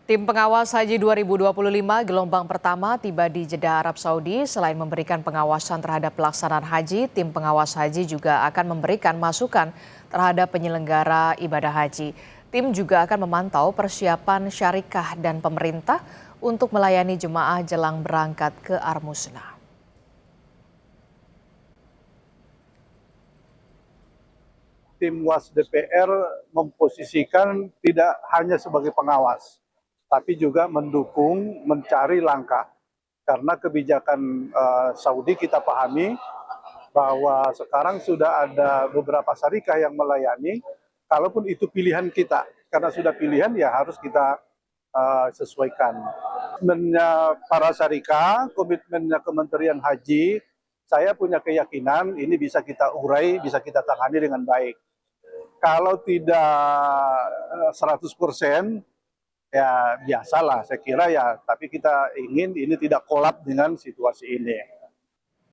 Tim pengawas Haji 2025 gelombang pertama tiba di Jeddah, Arab Saudi. Selain memberikan pengawasan terhadap pelaksanaan haji, tim pengawas haji juga akan memberikan masukan terhadap penyelenggara ibadah haji. Tim juga akan memantau persiapan syarikah dan pemerintah untuk melayani jemaah jelang berangkat ke Armusna. Tim WAS DPR memposisikan tidak hanya sebagai pengawas, tapi juga mendukung mencari langkah. Karena kebijakan Saudi kita pahami bahwa sekarang sudah ada beberapa syarikah yang melayani, kalaupun itu pilihan kita, karena sudah pilihan ya harus kita sesuaikan. Komitmennya para syarikah, komitmennya Kementerian Haji, saya punya keyakinan ini bisa kita urai, bisa kita tangani dengan baik. Kalau tidak 100%, ya biasalah saya kira ya, tapi kita ingin ini tidak kolap dengan situasi ini.